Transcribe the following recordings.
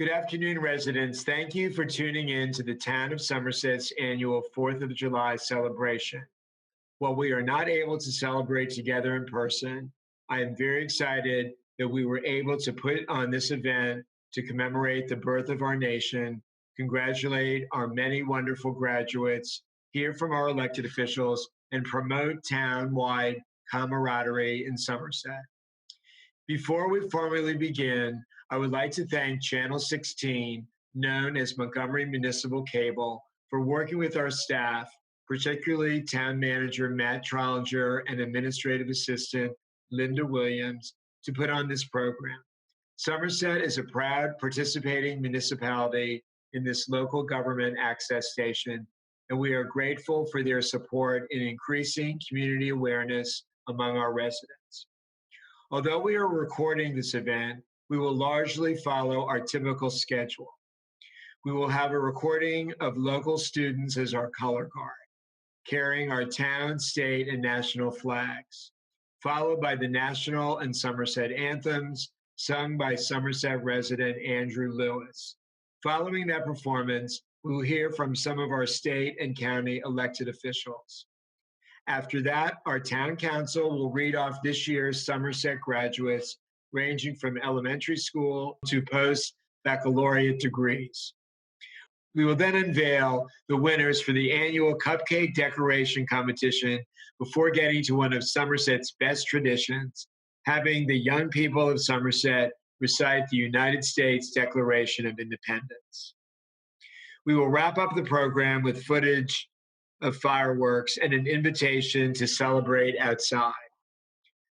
Good afternoon, residents. Thank you for tuning in to the Town of Somerset's annual 4th of July celebration. While we are not able to celebrate together in person, I am very excited that we were able to put on this event to commemorate the birth of our nation, congratulate our many wonderful graduates, hear from our elected officials, and promote town-wide camaraderie in Somerset. Before we formally begin, I would like to thank Channel 16, known as Montgomery Municipal Cable, for working with our staff, particularly Town Manager Matt Trollinger and Administrative Assistant Linda Williams, to put on this program. Somerset is a proud participating municipality in this local government access station, and we are grateful for their support in increasing community awareness among our residents. Although we are recording this event, we will largely follow our typical schedule. We will have a recording of local students as our color guard, carrying our town, state, and national flags, followed by the national and Somerset anthems sung by Somerset resident Andrew Lewis. Following that performance, we will hear from some of our state and county elected officials. After that, our town council will read off this year's Somerset graduates, ranging from elementary school to post-baccalaureate degrees. We will then unveil the winners for the annual Cupcake decoration competition before getting to one of Somerset's best traditions, having the young people of Somerset recite the United States Declaration of Independence. We will wrap up the program with footage of fireworks and an invitation to celebrate outside.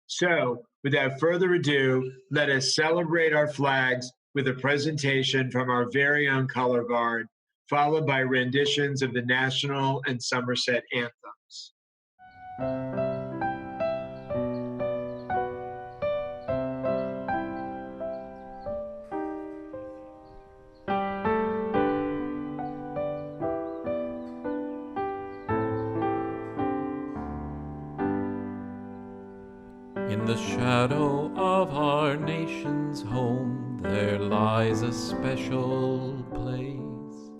So, without further ado, let us celebrate our flags with a presentation from our very own color guard, followed by renditions of the national and Somerset anthems. In the shadow of our nation's home, there lies a special place,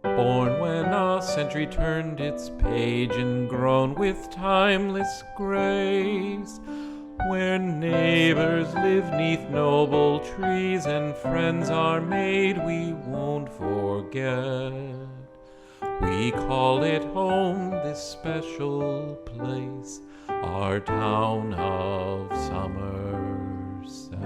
born when a century turned its page and grown with timeless grace, where neighbors live 'neath noble trees and friends are made we won't forget. We call it home, this special place, our town of Somerset.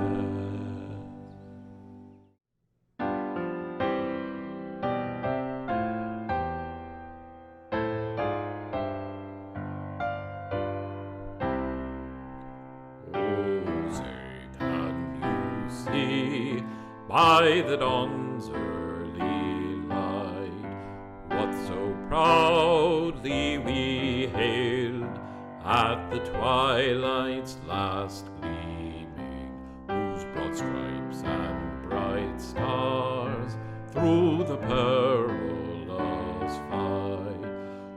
Oh, say, can you see by the dawn's early light what so proudly we hailed at the twilight's last gleaming, whose broad stripes and bright stars through the perilous fight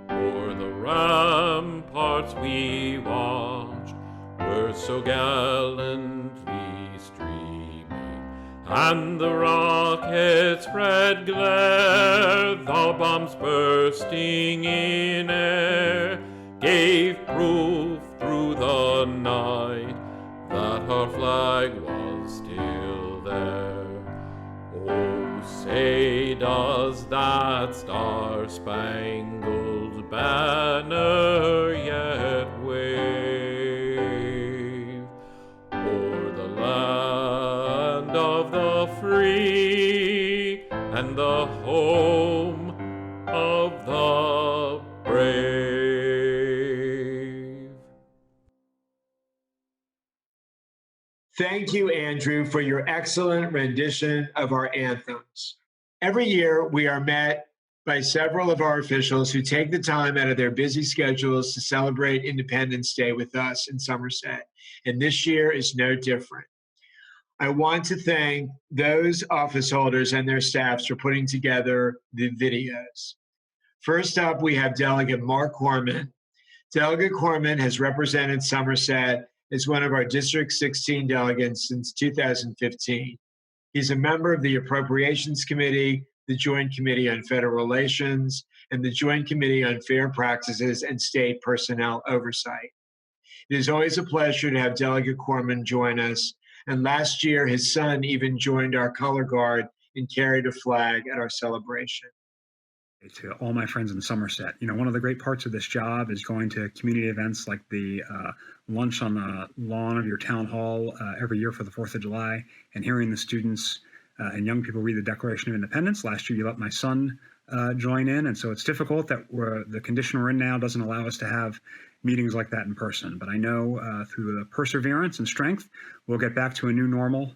o'er the ramparts we watched were so gallantly streaming, and the rocket's red glare, the bombs bursting in air, gave proof through the night that our flag was still there. Oh, say, does that star-spangled banner yet wave o'er the land of the free and the home of the brave? Thank you, Andrew, for your excellent rendition of our anthems. Every year, we are met by several of our officials who take the time out of their busy schedules to celebrate Independence Day with us in Somerset, and this year is no different. I want to thank those office holders and their staffs for putting together the videos. First up, we have Delegate Marc Korman. Delegate Korman has represented Somerset as one of our District 16 delegates since 2015. He's a member of the Appropriations Committee, the Joint Committee on Federal Relations, and the Joint Committee on Fair Practices and State Personnel Oversight. It is always a pleasure to have Delegate Korman join us, and last year his son even joined our color guard and carried a flag at our celebration. To all my friends in Somerset, one of the great parts of this job is going to community events like the lunch on the lawn of your town hall every year for the 4th of July, and hearing the students and young people read the Declaration of Independence. Last year, you let my son join in, and so it's difficult that the condition we're in now doesn't allow us to have meetings like that in person. But I know through the perseverance and strength, we'll get back to a new normal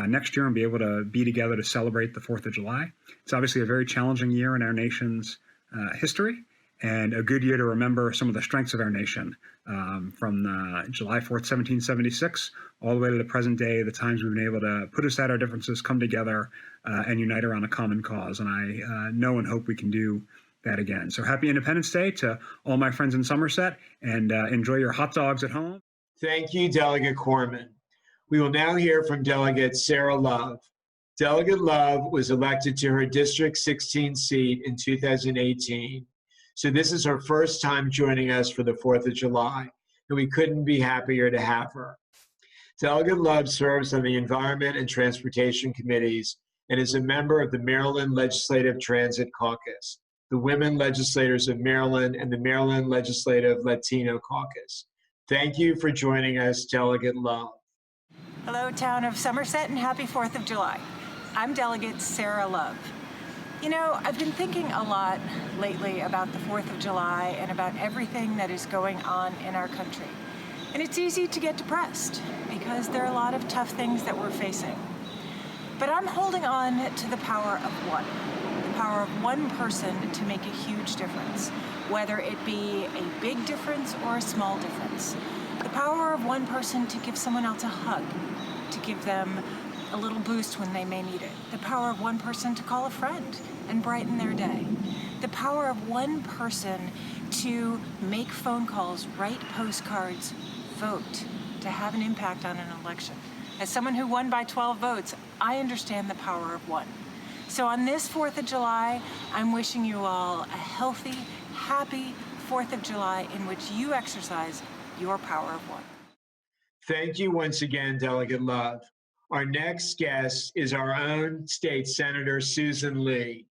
next year and be able to be together to celebrate the 4th of July. It's obviously a very challenging year in our nation's history, and a good year to remember some of the strengths of our nation from July 4th, 1776, all the way to the present day, the times we've been able to put aside our differences, come together, and unite around a common cause. And I know and hope we can do that again. So happy Independence Day to all my friends in Somerset, and enjoy your hot dogs at home. Thank you, Delegate Korman. We will now hear from Delegate Sara Love. Delegate Love was elected to her District 16 seat in 2018. So this is her first time joining us for the 4th of July, and we couldn't be happier to have her. Delegate Love serves on the Environment and Transportation Committees and is a member of the Maryland Legislative Transit Caucus, the Women Legislators of Maryland, and the Maryland Legislative Latino Caucus. Thank you for joining us, Delegate Love. Hello, Town of Somerset, and happy 4th of July. I'm Delegate Sara Love. I've been thinking a lot lately about the 4th of July and about everything that is going on in our country. And it's easy to get depressed because there are a lot of tough things that we're facing. But I'm holding on to the power of one. The power of one person to make a huge difference, whether it be a big difference or a small difference. The power of one person to give someone else a hug, to give them a little boost when they may need it. The power of one person to call a friend and brighten their day. The power of one person to make phone calls, write postcards, vote, to have an impact on an election. As someone who won by 12 votes, I understand the power of one. So on this 4th of July, I'm wishing you all a healthy, happy 4th of July in which you exercise your power of one. Thank you once again, Delegate Love. Our next guest is our own State Senator Susan Lee.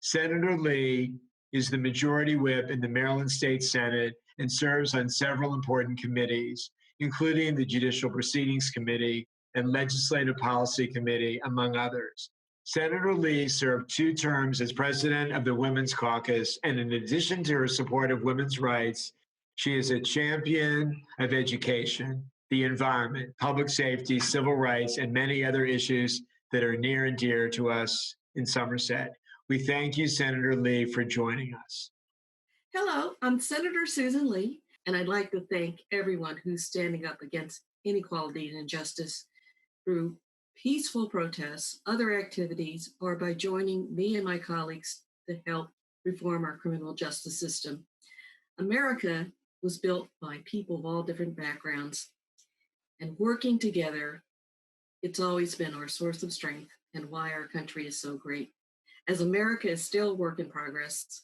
Senator Lee is the Majority Whip in the Maryland State Senate and serves on several important committees, including the Judicial Proceedings Committee and Legislative Policy Committee, among others. Senator Lee served 2 terms as president of the Women's Caucus, and in addition to her support of women's rights, she is a champion of education, the environment, public safety, civil rights, and many other issues that are near and dear to us in Somerset. We thank you, Senator Lee, for joining us. Hello, I'm Senator Susan Lee, and I'd like to thank everyone who's standing up against inequality and injustice through peaceful protests, other activities, or by joining me and my colleagues to help reform our criminal justice system. America was built by people of all different backgrounds, and working together, it's always been our source of strength and why our country is so great. As America is still a work in progress,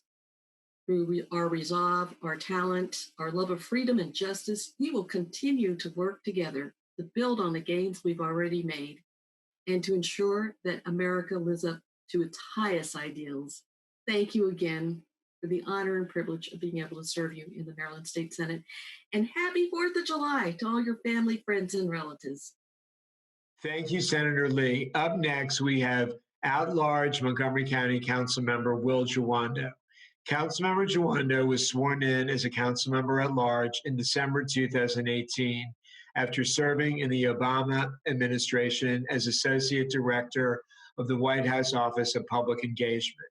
through our resolve, our talent, our love of freedom and justice, we will continue to work together to build on the gains we've already made and to ensure that America lives up to its highest ideals. Thank you again for the honor and privilege of being able to serve you in the Maryland State Senate. And happy 4th of July to all your family, friends, and relatives. Thank you, Senator Lee. Up next, we have at-large Montgomery County Councilmember Will Jawando. Councilmember Jawando was sworn in as a councilmember at large in December 2018 after serving in the Obama administration as Associate Director of the White House Office of Public Engagement.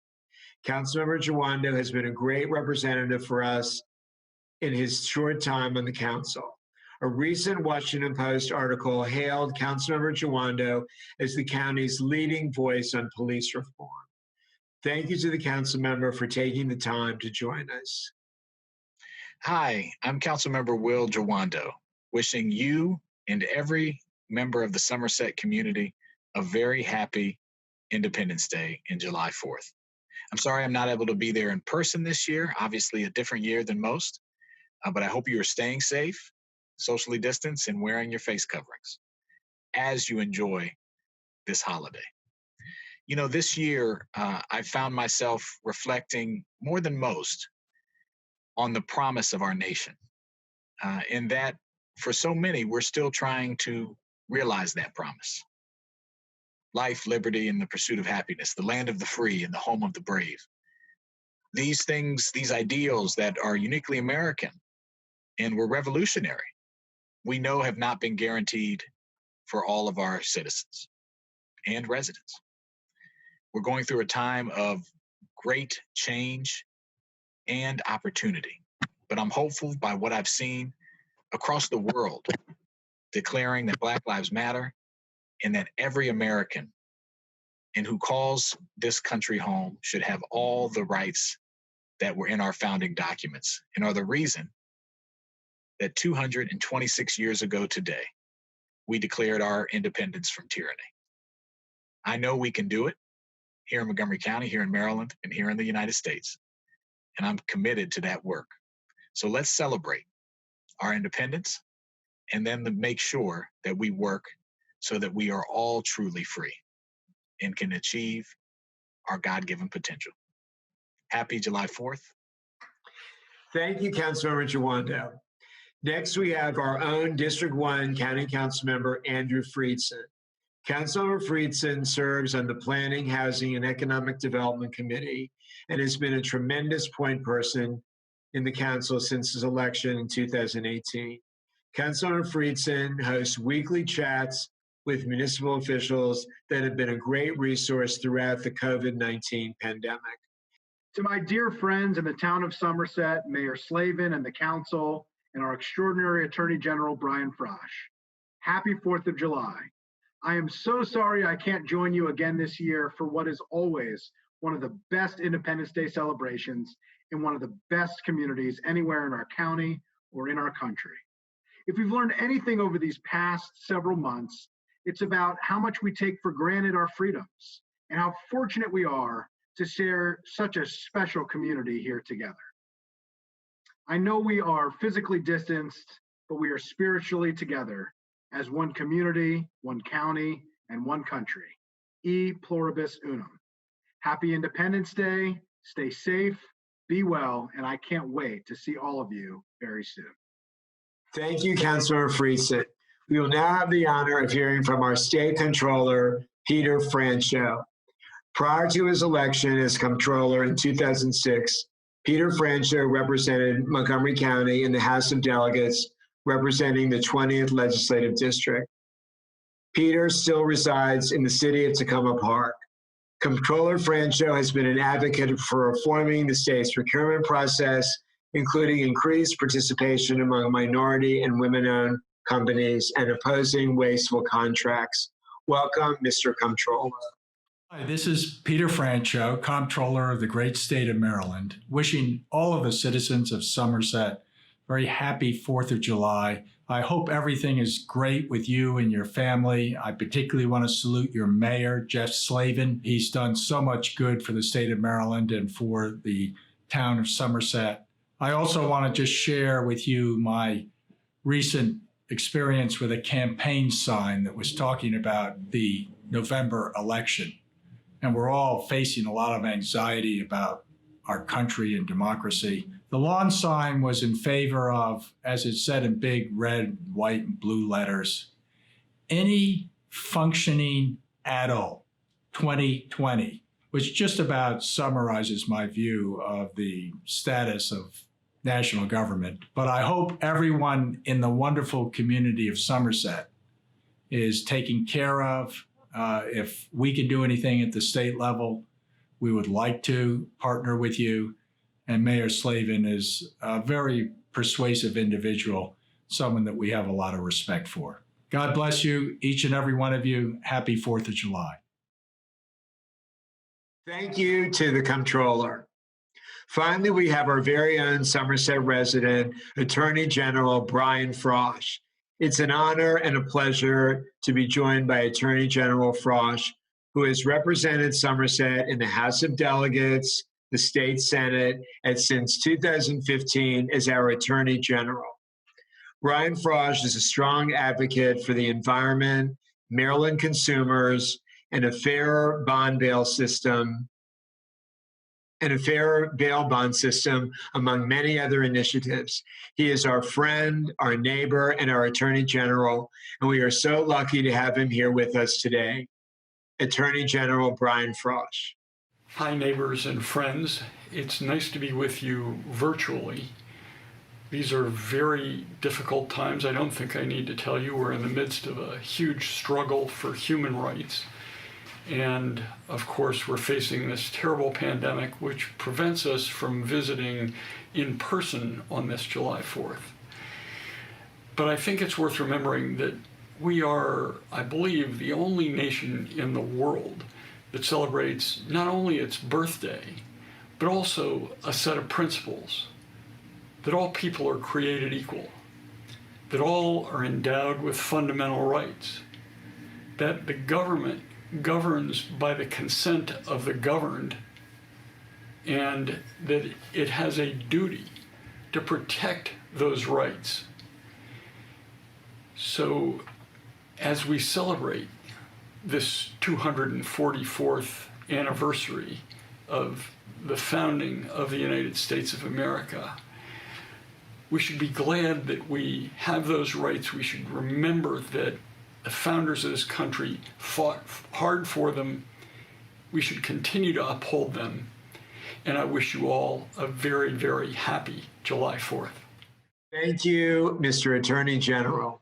Councilmember Jawando has been a great representative for us in his short time on the council. A recent Washington Post article hailed Councilmember Jawando as the county's leading voice on police reform. Thank you to the council member for taking the time to join us. Hi, I'm Councilmember Will Jawando, wishing you and every member of the Somerset community a very happy Independence Day in July 4th. I'm sorry I'm not able to be there in person this year, obviously a different year than most, but I hope you are staying safe, socially distanced, and wearing your face coverings as you enjoy this holiday. You know, this year, I found myself reflecting more than most on the promise of our nation, in that for so many, we're still trying to realize that promise. Life, liberty, and the pursuit of happiness, the land of the free and the home of the brave. These things, these ideals that are uniquely American and were revolutionary, we know have not been guaranteed for all of our citizens and residents. We're going through a time of great change and opportunity, but I'm hopeful by what I've seen across the world declaring that Black Lives Matter and that every American and who calls this country home should have all the rights that were in our founding documents and are the reason that 226 years ago today, we declared our independence from tyranny. I know we can do it here in Montgomery County, here in Maryland, and here in the United States. And I'm committed to that work. So let's celebrate our independence and then make sure that we work so that we are all truly free and can achieve our God-given potential. Happy July 4th. Thank you, Councilmember Jawando. Next, we have our own District 1 County Councilmember Andrew Friedson. Councilmember Friedson serves on the Planning, Housing, and Economic Development Committee and has been a tremendous point person in the council since his election in 2018. Councilmember Friedson hosts weekly chats with municipal officials that have been a great resource throughout the COVID-19 pandemic. To my dear friends in the town of Somerset, Mayor Slavin and the council, and our extraordinary Attorney General, Brian Frosh, happy 4th of July. I am so sorry I can't join you again this year for what is always one of the best Independence Day celebrations in one of the best communities anywhere in our county or in our country. If we've learned anything over these past several months, it's about how much we take for granted our freedoms and how fortunate we are to share such a special community here together. I know we are physically distanced, but we are spiritually together as one community, one county, and one country. E pluribus unum. Happy Independence Day, stay safe, be well, and I can't wait to see all of you very soon. Thank you, Councilmember Friedson. We will now have the honor of hearing from our State Comptroller, Peter Franchot. Prior to his election as Comptroller in 2006, Peter Franchot represented Montgomery County in the House of Delegates, representing the 20th Legislative District. Peter still resides in the city of Tacoma Park. Comptroller Franchot has been an advocate for reforming the state's procurement process, including increased participation among minority and women-owned companies and opposing wasteful contracts. Welcome, Mr. Comptroller. Hi, this is Peter Franchot, Comptroller of the great state of Maryland, wishing all of the citizens of Somerset very happy 4th of July. I hope everything is great with you and your family. I particularly want to salute your mayor, Jeff Slavin. He's done so much good for the state of Maryland and for the town of Somerset. I also want to just share with you my recent experience with a campaign sign that was talking about the November election. And we're all facing a lot of anxiety about our country and democracy. The lawn sign was in favor of, as it said in big red, white, and blue letters, any functioning adult 2020, which just about summarizes my view of the status of national government. But I hope everyone in the wonderful community of Somerset is taken care of. If we can do anything at the state level, we would like to partner with you. And Mayor Slavin is a very persuasive individual, someone that we have a lot of respect for. God bless you, each and every one of you. Happy 4th of July. Thank you to the Comptroller. Finally, we have our very own Somerset resident, Attorney General Brian Frosh. It's an honor and a pleasure to be joined by Attorney General Frosh, who has represented Somerset in the House of Delegates, the State Senate, and since 2015 as our Attorney General. Brian Frosh is a strong advocate for the environment, Maryland consumers, and a fairer bail bond system, among many other initiatives. He is our friend, our neighbor, and our Attorney General, and we are so lucky to have him here with us today. Attorney General Brian Frosh. Hi, neighbors and friends. It's nice to be with you virtually. These are very difficult times. I don't think I need to tell you we're in the midst of a huge struggle for human rights. And of course, we're facing this terrible pandemic, which prevents us from visiting in person on this July 4th. But I think it's worth remembering that we are, I believe, the only nation in the world that celebrates not only its birthday, but also a set of principles that all people are created equal, that all are endowed with fundamental rights, that the government governs by the consent of the governed, and that it has a duty to protect those rights. So as we celebrate this 244th anniversary of the founding of the United States of America, we should be glad that we have those rights. We should remember that the founders of this country fought hard for them. We should continue to uphold them. And I wish you all a very, very happy July 4th. Thank you, Mr. Attorney General.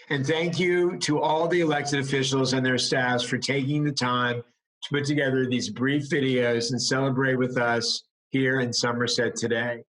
And thank you to all the elected officials and their staffs for taking the time to put together these brief videos and celebrate with us here in Somerset today.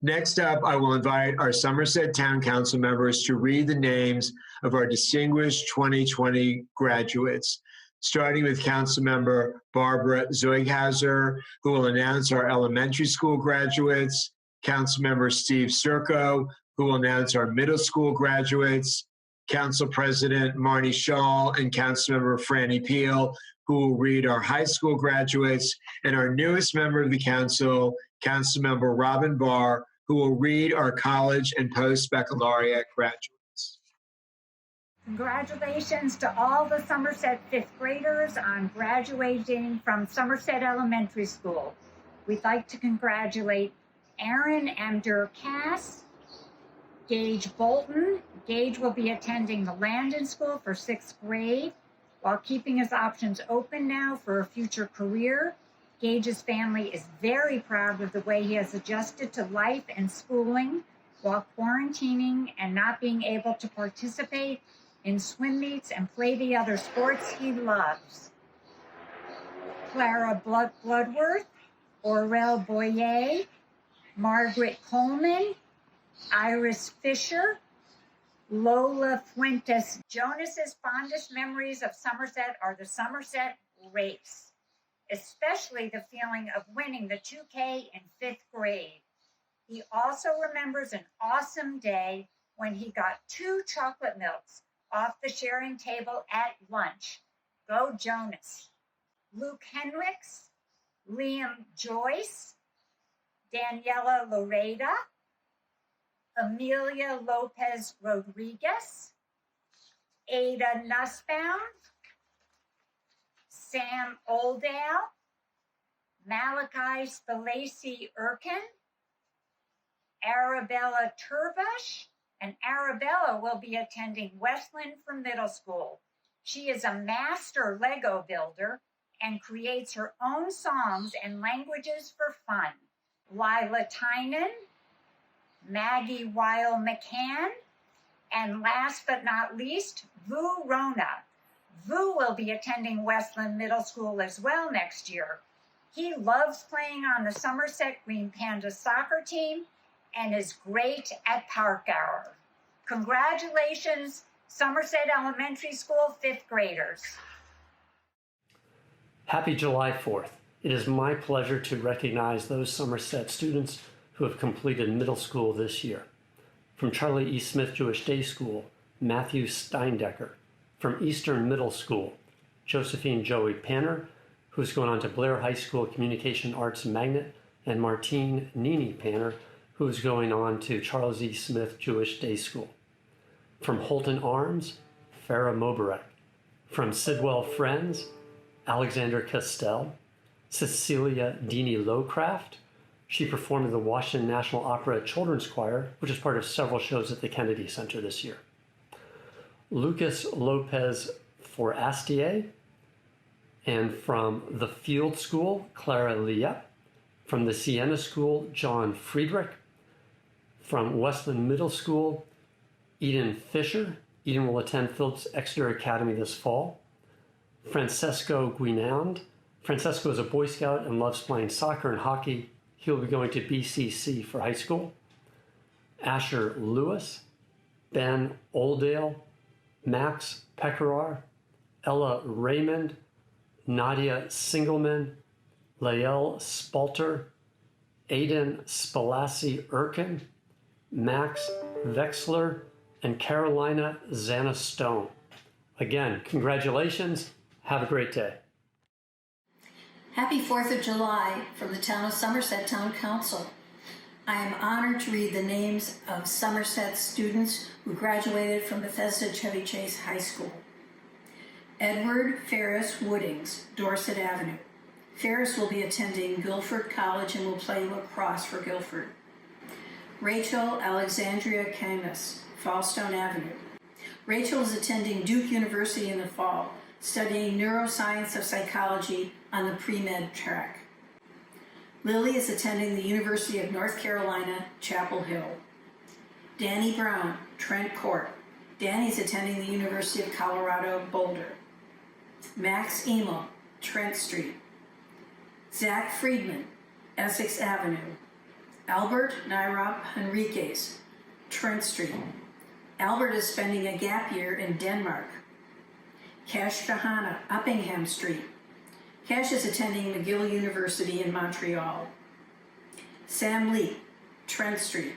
Next up, I will invite our Somerset Town Council members to read the names of our distinguished 2020 graduates, starting with Councilmember Barbara Zeughauser, who will announce our elementary school graduates, Councilmember Steve Circo, who will announce our middle school graduates, Council President Marnie Shaw and Councilmember Franny Peel, who will read our high school graduates, and our newest member of the council, Councilmember Robin Barr, who will read our college and post-baccalaureate graduates. Congratulations to all the Somerset fifth graders on graduating from Somerset Elementary School. We'd like to congratulate Aaron M. Durcass, Gage Bolton. Gage will be attending the Landon School for 6th grade while keeping his options open now for a future career. Gage's family is very proud of the way he has adjusted to life and schooling while quarantining and not being able to participate in swim meets and play the other sports he loves. Clara Bloodworth, Aurel Boyer, Margaret Coleman, Iris Fisher, Lola Fuentes. Jonas's fondest memories of Somerset are the Somerset race, especially the feeling of winning the 2K in 5th grade. He also remembers an awesome day when he got 2 chocolate milks off the sharing table at lunch. Go Jonas. Luke Henricks, Liam Joyce, Daniela Loreda, Amelia Lopez Rodriguez, Ada Nussbaum, Sam Oldale, Malachi Spalacy Erkin, Arabella Turbush, and Arabella will be attending Westland for middle school. She is a master Lego builder and creates her own songs and languages for fun. Lila Tynan, Maggie Weil McCann, and last but not least, Vu Rona. Vu will be attending Westland Middle School as well next year. He loves playing on the Somerset Green Panda soccer team and is great at park hour. Congratulations, Somerset Elementary School 5th graders. Happy July 4th. It is my pleasure to recognize those Somerset students who have completed middle school this year. From Charlie E. Smith Jewish Day School, Matthew Steindecker. From Eastern Middle School, Josephine Joey Panner, who's going on to Blair High School Communication Arts Magnet, and Martine Nini Panner, who's going on to Charles E. Smith Jewish Day School. From Holton Arms, Farah Mobarek. From Sidwell Friends, Alexander Castell. Cecilia Dini Lowcraft. She performed in the Washington National Opera Children's Choir, which is part of several shows at the Kennedy Center this year. Lucas Lopez Forastier. And from the Field School, Clara Lia. From the Siena School, John Friedrich. From Westland Middle School, Eden Fisher. Eden will attend Phillips Exeter Academy this fall. Francesco Guinand. Francesco is a Boy Scout and loves playing soccer and hockey. He will be going to BCC for high school. Asher Lewis. Ben Oldale. Max Pekarar. Ella Raymond. Nadia Singelman. Lael Spalter. Aidan Spalassi Erkin. Max Vexler, and Carolina Zana Stone. Again, congratulations. Have a great day. Happy 4th of July from the Town of Somerset Town Council. I am honored to read the names of Somerset students who graduated from Bethesda Chevy Chase High School. Edward Ferris Woodings, Dorset Avenue. Ferris will be attending Guilford College and will play lacrosse for Guilford. Rachel Alexandria Camus, Fallstone Avenue. Rachel is attending Duke University in the fall, studying neuroscience of psychology on the pre-med track. Lily is attending the University of North Carolina, Chapel Hill. Danny Brown, Trent Court. Danny's attending the University of Colorado, Boulder. Max Emil, Trent Street. Zach Friedman, Essex Avenue. Albert Nairop Henriquez, Trent Street. Albert is spending a gap year in Denmark. Cash Kahana, Uppingham Street. Cash is attending McGill University in Montreal. Sam Lee, Trent Street.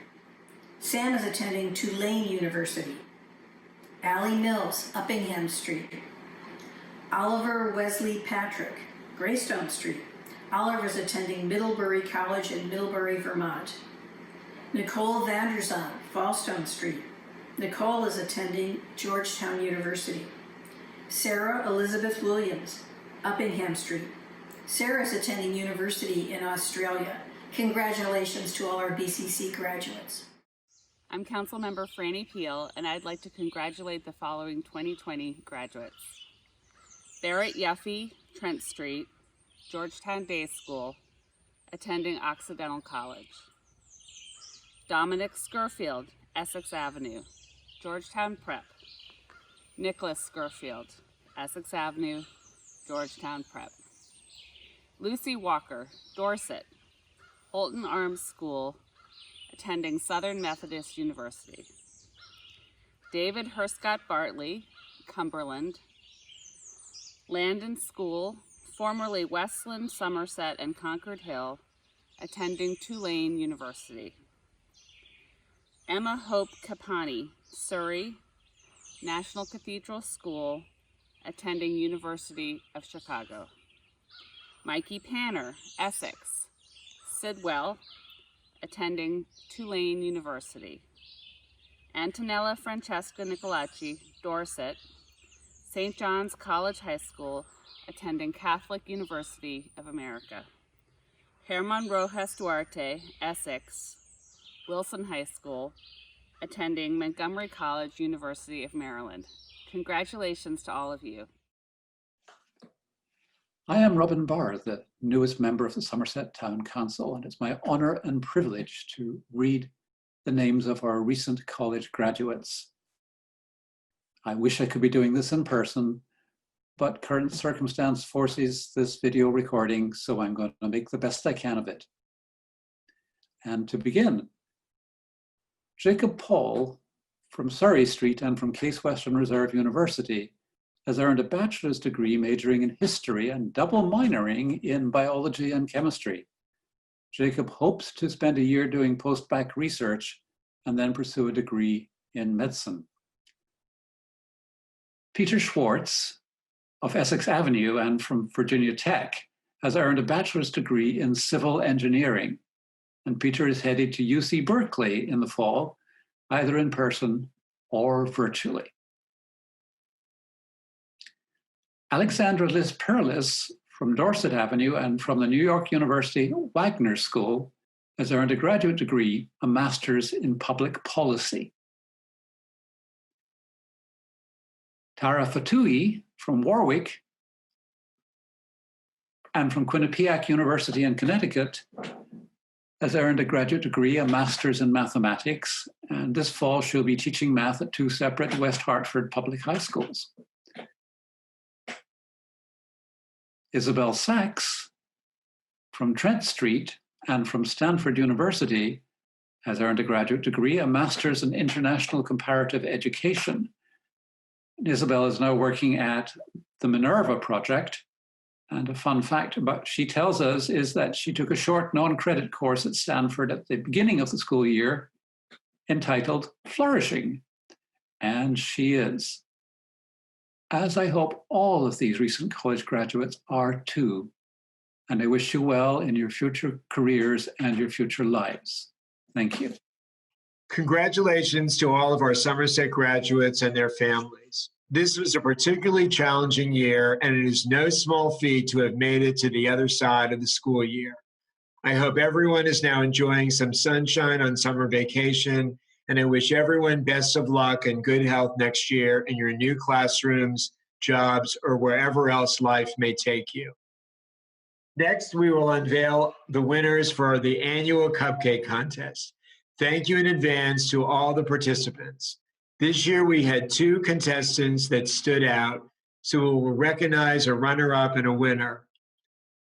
Sam is attending Tulane University. Allie Mills, Uppingham Street. Oliver Wesley Patrick, Greystone Street. Oliver is attending Middlebury College in Middlebury, Vermont. Nicole Vanderzon, Fallstone Street. Nicole is attending Georgetown University. Sarah Elizabeth Williams, Uppingham Street. Sarah is attending university in Australia. Congratulations to all our BCC graduates. I'm Councilmember Franny Peel, and I'd like to congratulate the following 2020 graduates. Barrett Yeffy, Trent Street, Georgetown Day School, attending Occidental College. Dominic Scurfield, Essex Avenue, Georgetown Prep. Nicholas Scurfield, Essex Avenue, Georgetown Prep. Lucy Walker, Dorset, Holton Arms School, attending Southern Methodist University. David Herscott Bartley, Cumberland. Landon School, formerly Westland, Somerset, and Concord Hill, attending Tulane University. Emma Hope Capani, Surrey, National Cathedral School, attending University of Chicago. Mikey Panner, Essex, Sidwell, attending Tulane University. Antonella Francesca Nicolacci, Dorset, St. John's College High School, attending Catholic University of America. Herman Rojas Duarte, Essex, Wilson High School, attending Montgomery College, University of Maryland. Congratulations to all of you. I am Robin Barr, the newest member of the Somerset Town Council, and it's my honor and privilege to read the names of our recent college graduates. I wish I could be doing this in person, but current circumstance forces this video recording, so I'm going to make the best I can of it. And to begin, Jacob Paul from Surrey Street and from Case Western Reserve University has earned a bachelor's degree majoring in history and double minoring in biology and chemistry. Jacob hopes to spend a year doing post-bac research and then pursue a degree in medicine. Peter Schwartz of Essex Avenue and from Virginia Tech has earned a bachelor's degree in civil engineering, and Peter is headed to UC Berkeley in the fall, either in person or virtually. Alexandra Liz Perlis from Dorset Avenue and from the New York University Wagner School has earned a graduate degree, a master's in public policy. Tara Fatui from Warwick and from Quinnipiac University in Connecticut has earned a graduate degree, a master's in mathematics, and this fall she'll be teaching math at 2 separate West Hartford public high schools. Isabel Sachs from Trent Street and from Stanford University has earned a graduate degree, a master's in international comparative education. Isabel is now working at the Minerva Project. And a fun fact about she tells us is that she took a short non-credit course at Stanford at the beginning of the school year entitled Flourishing. And she is, as I hope all of these recent college graduates are too. And I wish you well in your future careers and your future lives. Thank you. Congratulations to all of our Somerset graduates and their families. This was a particularly challenging year, and it is no small feat to have made it to the other side of the school year. I hope everyone is now enjoying some sunshine on summer vacation, and I wish everyone best of luck and good health next year in your new classrooms, jobs, or wherever else life may take you. Next, we will unveil the winners for the annual Cupcake Contest. Thank you in advance to all the participants. This year we had 2 contestants that stood out, so we will recognize a runner-up and a winner.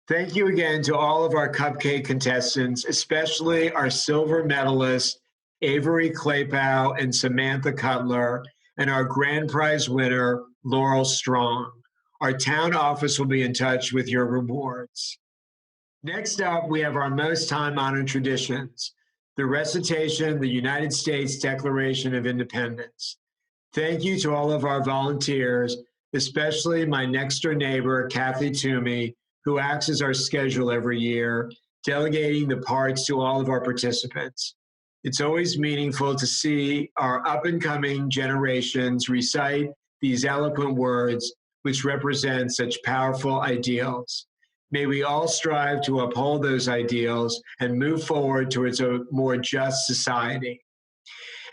Thank you again to all of our Cupcake contestants, especially our silver medalists, Avery Claypow and Samantha Cutler, and our grand prize winner, Laurel Strong. Our town office will be in touch with your rewards. Next up, we have our most time-honored traditions, the recitation, the United States Declaration of Independence. Thank you to all of our volunteers, especially my next-door neighbor, Kathy Toomey, who acts as our schedule every year, delegating the parts to all of our participants. It's always meaningful to see our up-and-coming generations recite these eloquent words, which represent such powerful ideals. May we all strive to uphold those ideals and move forward towards a more just society.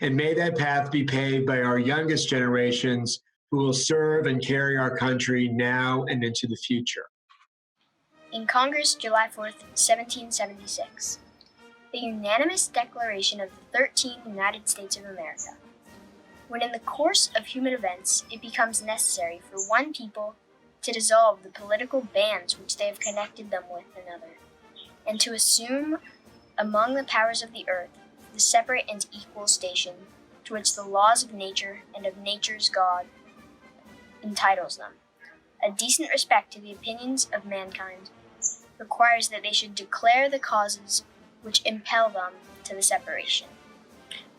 And may that path be paved by our youngest generations who will serve and carry our country now and into the future. In Congress, July 4th, 1776. The unanimous declaration of the 13th United States of America. When in the course of human events it becomes necessary for one people to dissolve the political bands which they have connected them with another, and to assume among the powers of the earth the separate and equal station to which the laws of nature and of nature's God entitles them. A decent respect to the opinions of mankind requires that they should declare the causes which impel them to the separation.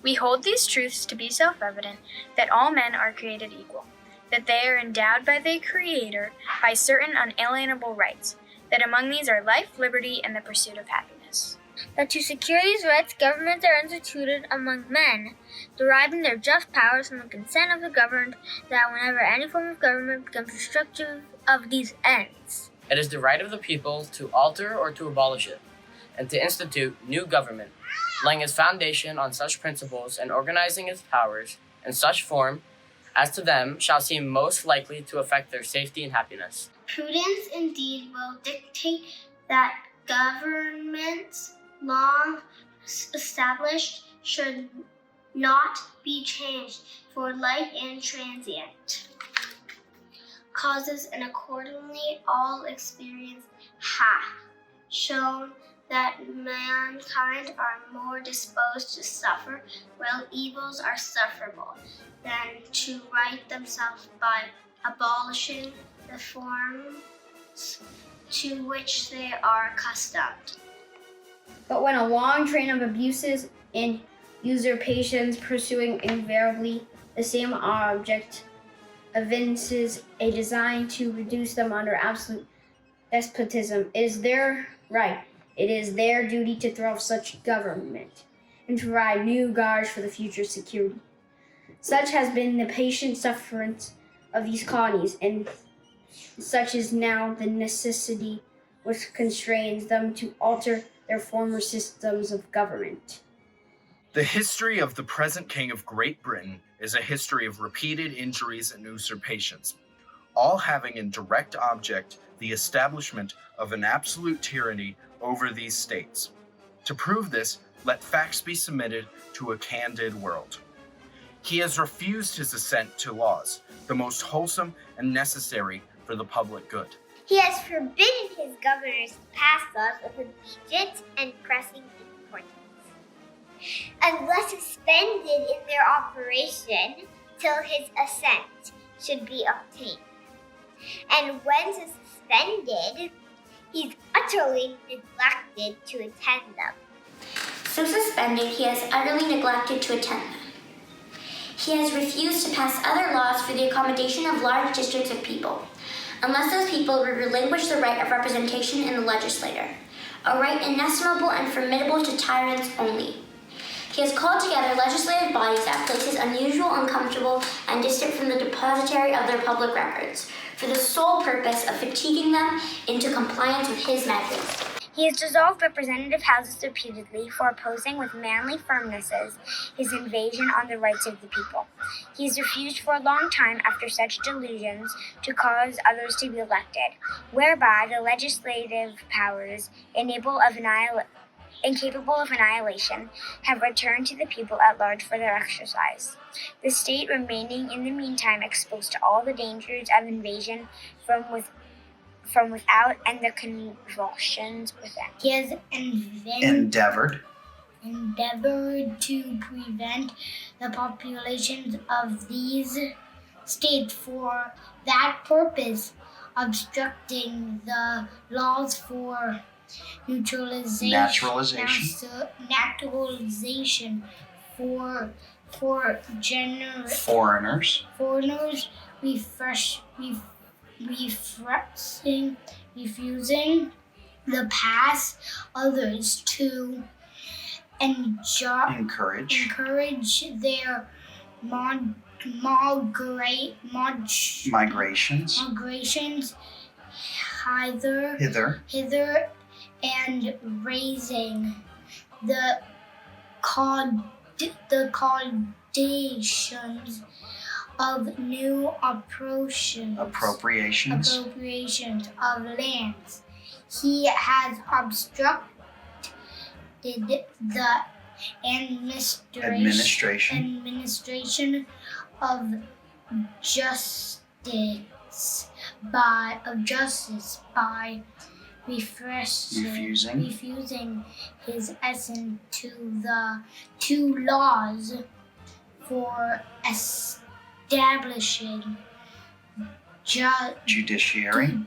We hold these truths to be self-evident, that all men are created equal, that they are endowed by their Creator by certain unalienable rights, that among these are life, liberty, and the pursuit of happiness. That to secure these rights, governments are instituted among men, deriving their just powers from the consent of the governed, that whenever any form of government becomes restrictive of these ends, it is the right of the people to alter or to abolish it, and to institute new government, laying its foundation on such principles and organizing its powers in such form as to them shall seem most likely to affect their safety and happiness. Prudence indeed will dictate that governments long established should not be changed for light and transient causes, and accordingly all experience hath shown that mankind are more disposed to suffer, while evils are sufferable, than to right themselves by abolishing the forms to which they are accustomed. But when a long train of abuses in usurpations pursuing invariably the same object, evinces a design to reduce them under absolute despotism. It is their right, it is their duty to throw off such government and provide new guards for the future security. Such has been the patient sufferance of these colonies, and such is now the necessity which constrains them to alter their former systems of government. The history of the present King of Great Britain is a history of repeated injuries and usurpations, all having in direct object the establishment of an absolute tyranny over these states. To prove this, let facts be submitted to a candid world. He has refused his assent to laws, the most wholesome and necessary for the public good. He has forbidden his governors to pass laws of immediate and pressing importance, unless suspended in their operation till his assent should be obtained. And when suspended, he's utterly neglected to attend them. So suspended, he has utterly neglected to attend them. He has refused to pass other laws for the accommodation of large districts of people, unless those people would relinquish the right of representation in the legislature, a right inestimable and formidable to tyrants only. He has called together legislative bodies at places unusual, uncomfortable, and distant from the depository of their public records, for the sole purpose of fatiguing them into compliance with his methods. He has dissolved representative houses reputedly for opposing with manly firmnesses his invasion on the rights of the people. He has refused for a long time after such delusions to cause others to be elected, whereby the legislative powers incapable of annihilation have returned to the people at large for their exercise. The state remaining in the meantime exposed to all the dangers of invasion from without and the convulsions within. He has Endeavored to prevent the populations of these states for that purpose, obstructing the laws for naturalization for foreigners, refusing the pass others to encourage their migrations hither, and raising the conditions of new appropriations of lands. He has obstructed the administration of justice by refusing his assent to the two laws for establishing judiciary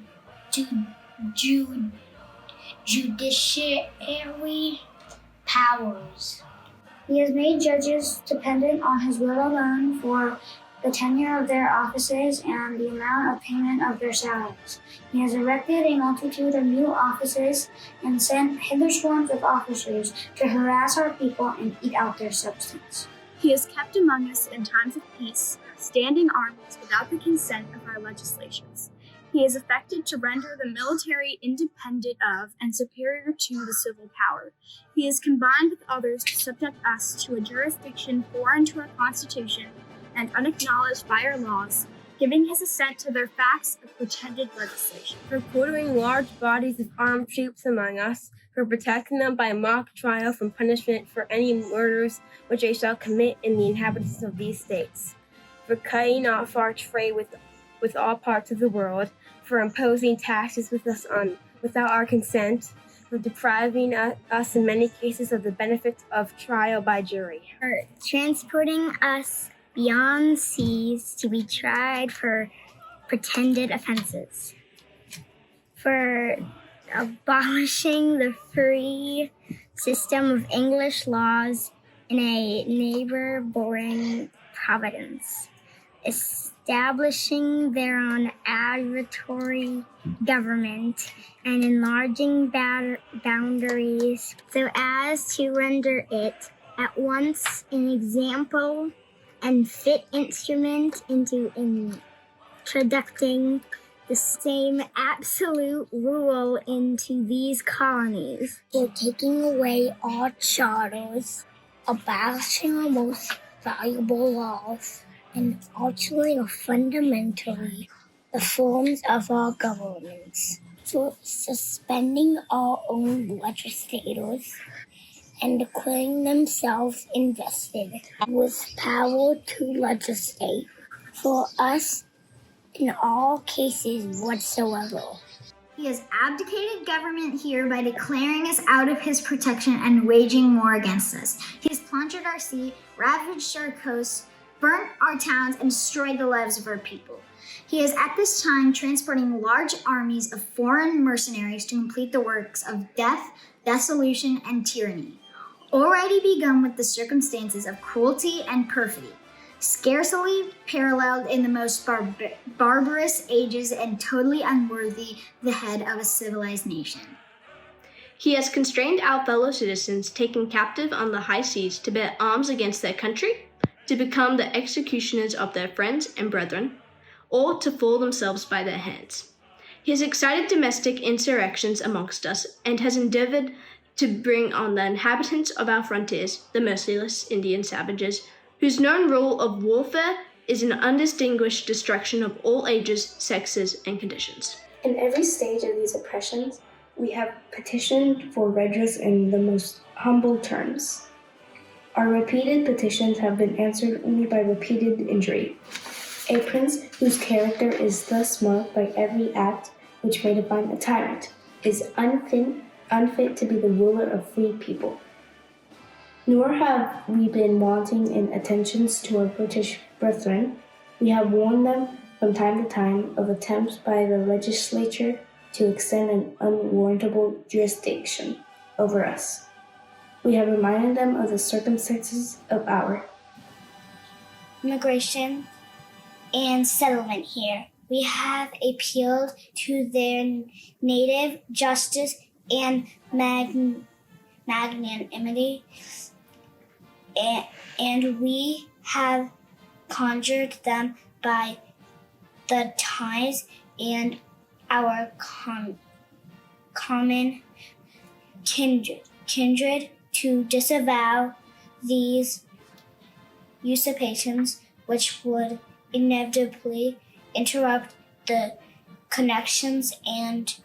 powers. He has made judges dependent on his will alone for the tenure of their offices and the amount of payment of their salaries. He has erected a multitude of new offices and sent hither swarms of officers to harass our people and eat out their substance. He has kept among us in times of peace standing armies without the consent of our legislations. He has effected to render the military independent of and superior to the civil power. He has combined with others to subject us to a jurisdiction foreign to our Constitution and unacknowledged by our laws, giving his assent to their facts of pretended legislation. For quartering large bodies of armed troops among us, for protecting them by mock trial from punishment for any murders which they shall commit in the inhabitants of these states, for cutting off our trade with all parts of the world, for imposing taxes without our consent, for depriving us in many cases of the benefits of trial by jury, for transporting us beyond seas to be tried for pretended offenses, for abolishing the free system of English laws in a neighboring province, establishing their own arbitrary government and enlarging boundaries so as to render it at once an example and fit instrument into introducing the same absolute rule into these colonies. They're taking away all charters, abolishing our most valuable laws, and altering fundamentally the forms of our governments. For suspending our own legislators and declaring themselves invested with power to legislate for us in all cases whatsoever. He has abdicated government here by declaring us out of his protection and waging war against us. He has plundered our sea, ravaged our coasts, burnt our towns, and destroyed the lives of our people. He is at this time transporting large armies of foreign mercenaries to complete the works of death, dissolution, and tyranny, already begun with the circumstances of cruelty and perfidy, scarcely paralleled in the most barbarous ages and totally unworthy the head of a civilized nation. He has constrained our fellow citizens taken captive on the high seas to bear arms against their country, to become the executioners of their friends and brethren, or to fall themselves by their hands. He has excited domestic insurrections amongst us, and has endeavored to bring on the inhabitants of our frontiers, the merciless Indian savages, whose known rule of warfare is an undistinguished destruction of all ages, sexes, and conditions. In every stage of these oppressions, we have petitioned for redress in the most humble terms. Our repeated petitions have been answered only by repeated injury. A prince whose character is thus marked by every act which may define a tyrant is unfit to be the ruler of free people. Nor have we been wanting in attentions to our British brethren. We have warned them from time to time of attempts by the legislature to extend an unwarrantable jurisdiction over us. We have reminded them of the circumstances of our immigration and settlement here. We have appealed to their native justice and magnanimity, and we have conjured them by the ties and our common kindred to disavow these usurpations, which would inevitably interrupt the connections and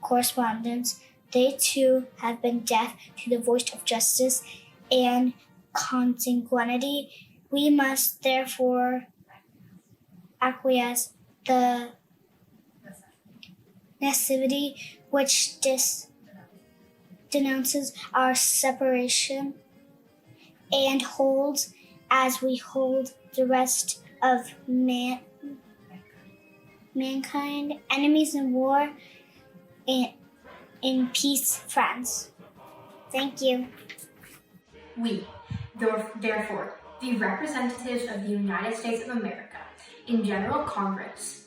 correspondence. They too have been deaf to the voice of justice and consanguinity. We must therefore acquiesce the necessity which denounces our separation and holds, as we hold the rest of mankind, enemies in war, in peace, friends. Thank you. We, therefore, the representatives of the United States of America, in General Congress,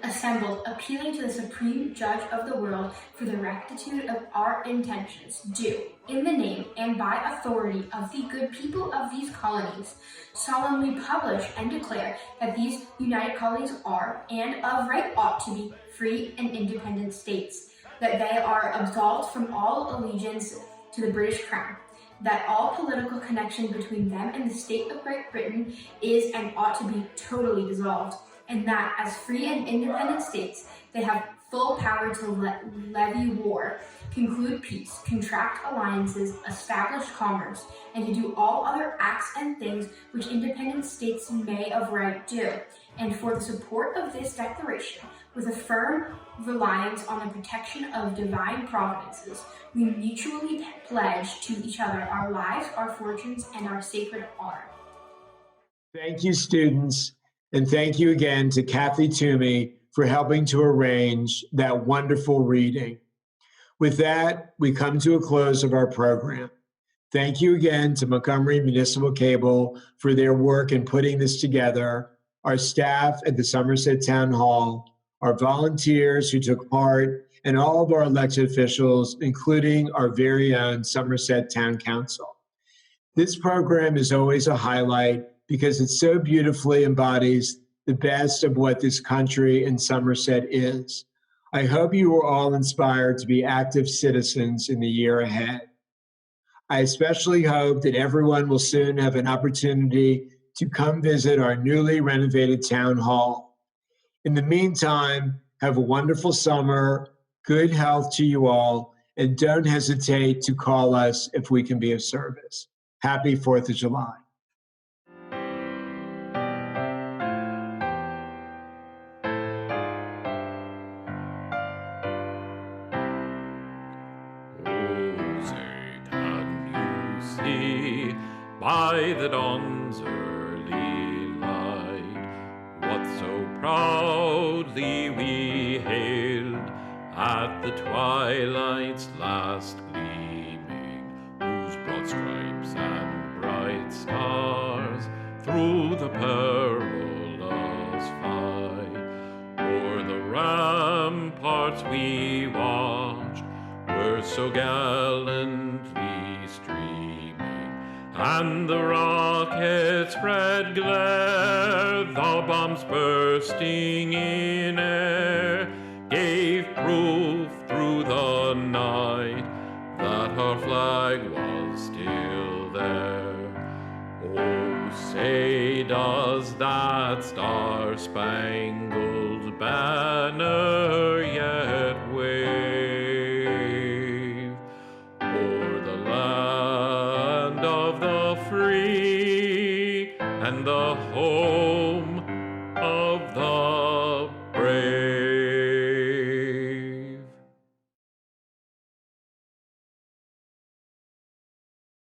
assembled, appealing to the Supreme Judge of the world for the rectitude of our intentions, do, in the name and by authority of the good people of these colonies, solemnly publish and declare that these united colonies are, and of right ought to be, free and independent states, that they are absolved from all allegiance to the British Crown, that all political connection between them and the state of Great Britain is and ought to be totally dissolved, and that as free and independent states, they have full power to levy war, conclude peace, contract alliances, establish commerce, and to do all other acts and things which independent states may of right do. And for the support of this declaration, with a firm reliance on the protection of divine providences, we mutually pledge to each other our lives, our fortunes, and our sacred honor. Thank you, students. And thank you again to Kathy Toomey for helping to arrange that wonderful reading. With that, we come to a close of our program. Thank you again to Montgomery Municipal Cable for their work in putting this together, our staff at the Somerset Town Hall, our volunteers who took part, and all of our elected officials, including our very own Somerset Town Council. This program is always a highlight because it so beautifully embodies the best of what this country and Somerset is. I hope you are all inspired to be active citizens in the year ahead. I especially hope that everyone will soon have an opportunity to come visit our newly renovated town hall. In the meantime, have a wonderful summer, good health to you all, and don't hesitate to call us if we can be of service. Happy 4th of July. By the dawn's early light, what so proudly we hailed at the twilight's last gleaming, whose broad stripes and bright stars through the perilous fight o'er the ramparts we watched were so gallantly streaming, and the rocket's red glare, the bombs bursting in air, gave proof through the night that our flag was still there. Oh, say does that star-spangled banner yet wave o'er the land of the free and the home of the